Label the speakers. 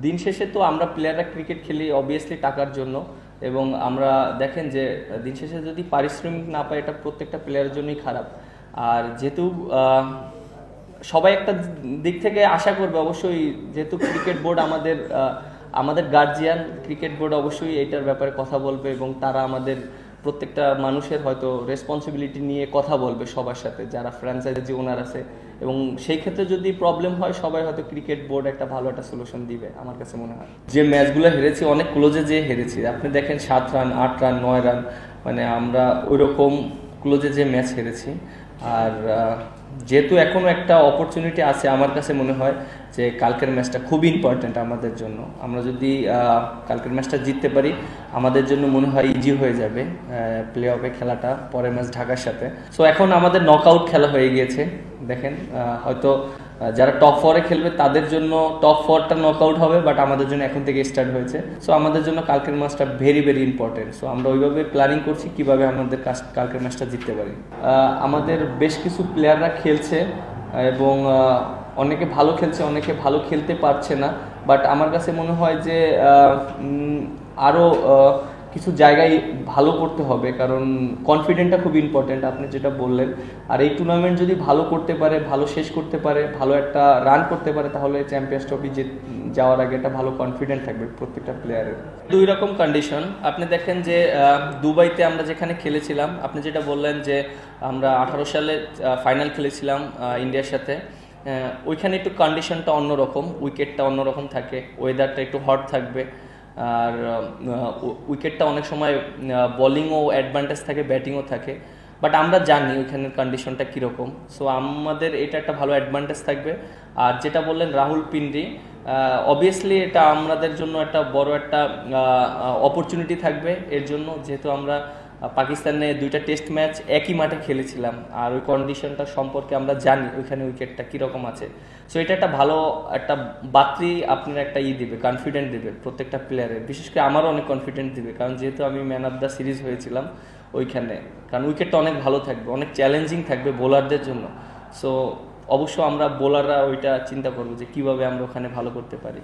Speaker 1: দিন শেষে তো আমরা প্লেয়াররা ক্রিকেট খেলি অবভিয়াসলি টাকার জন্য, এবং আমরা দেখেন যে দিন শেষে যদি পারিশ্রমিক না পায় এটা প্রত্যেকটা প্লেয়ারের জন্যই খারাপ। আর যেহেতু সবাই একটা দিক থেকে আশা করবে অবশ্যই, যেহেতু ক্রিকেট বোর্ড আমাদের গার্জিয়ান, ক্রিকেট বোর্ড অবশ্যই এটার ব্যাপারে কথা বলবে এবং তারা আমাদের প্রত্যেকটা মানুষের হয়তো রেসপন্সিবিলিটি নিয়ে কথা বলবে সবার সাথে, যারা ফ্র্যাঞ্চাইজি ওনার আছে, এবং সেই ক্ষেত্রে যদি প্রবলেম হয় সবাই হয়তো ক্রিকেট বোর্ড একটা ভালো একটা সলিউশন দিবে আমার কাছে মনে হয়। যে ম্যাচগুলো হেরেছি অনেক ক্লোজে যে হেরেছি, আপনি দেখেন 7 রান 8 রান 9 রান, মানে আমরা ওইরকম ক্লোজে যে ম্যাচ হেরেছি। আর যেহেতু এখনও একটা অপরচুনিটি আছে, আমার কাছে মনে হয় যে কালকের ম্যাচটা খুবই ইম্পর্ট্যান্ট আমাদের জন্য। আমরা যদি কালকের ম্যাচটা জিততে পারি আমাদের জন্য মনে হয় ইজি হয়ে যাবে প্লে অফে খেলাটা, পরের ম্যাচ ঢাকার সাথে। সো এখন আমাদের নকআউট খেলা হয়ে গিয়েছে, দেখেন হয়তো যারা টপ 4-এ খেলবে তাদের জন্য টপ 4টা নকআউট হবে, বাট আমাদের জন্য এখন থেকে স্টার্ট হয়েছে। সো আমাদের জন্য কালকের ম্যাচটা ভেরি ভেরি ইম্পর্টেন্ট। সো আমরা ওইভাবে প্ল্যানিং করছি কিভাবে আমাদের কালকের ম্যাচটা জিততে পারি। আমাদের বেশ কিছু প্লেয়াররা খেলছে এবং অনেকে ভালো খেলছে, অনেকে ভালো খেলতে পারছে না, বাট আমার কাছে মনে হয় যে আরও কিছু জায়গায় ভালো করতে হবে, কারণ কনফিডেন্টটা খুব ইম্পর্টেন্ট আপনি যেটা বললেন। আর এই টুর্নামেন্ট যদি ভালো করতে পারে, ভালো শেষ করতে পারে, ভালো একটা রান করতে পারে, তাহলে চ্যাম্পিয়ন্স ট্রফি যাওয়ার আগে একটা ভালো কনফিডেন্ট থাকবে প্রত্যেকটা প্লেয়ারের। দুই রকম কন্ডিশন, আপনি দেখেন যে দুবাইতে আমরা যেখানে খেলেছিলাম, আপনি যেটা বললেন যে আমরা 18 সালে ফাইনাল খেলেছিলাম ইন্ডিয়ার সাথে, ওইখানে একটু কন্ডিশনটা অন্যরকম, উইকেটটা অন্যরকম থাকে, ওয়েদারটা একটু হট থাকবে, আর উইকেটটা অনেক সময় বোলিংও অ্যাডভান্টেজ থাকে, ব্যাটিংও থাকে, বাট আমরা জানি ওইখানের কন্ডিশনটা কীরকম। সো আমাদের এটা একটা ভালো অ্যাডভান্টেজ থাকবে। আর যেটা বললেন রাহুল পিন্ডি, অবভিয়াসলি এটা আমাদের জন্য একটা বড় একটা অপরচুনিটি থাকবে এর জন্য, যেহেতু আমরা পাকিস্তানে 2টা টেস্ট ম্যাচ একই মাঠে খেলেছিলাম, আর ওই কন্ডিশনটা সম্পর্কে আমরা জানি ওইখানে উইকেটটা কীরকম আছে। সো এটা একটা ভালো একটা বাত্রি আপনার একটা দিবে, কনফিডেন্ট দেবে প্রত্যেকটা প্লেয়ারের, বিশেষ করে আমারও অনেক কনফিডেন্ট দিবে, কারণ যেহেতু আমি ম্যান অফ দ্য সিরিজ হয়েছিলাম ওইখানে, কারণ উইকেটটা অনেক ভালো থাকবে, অনেক চ্যালেঞ্জিং থাকবে বোলারদের জন্য। সো অবশ্য আমরা বোলাররা ওইটা চিন্তা করবো যে কীভাবে আমরা ওখানে ভালো করতে পারি।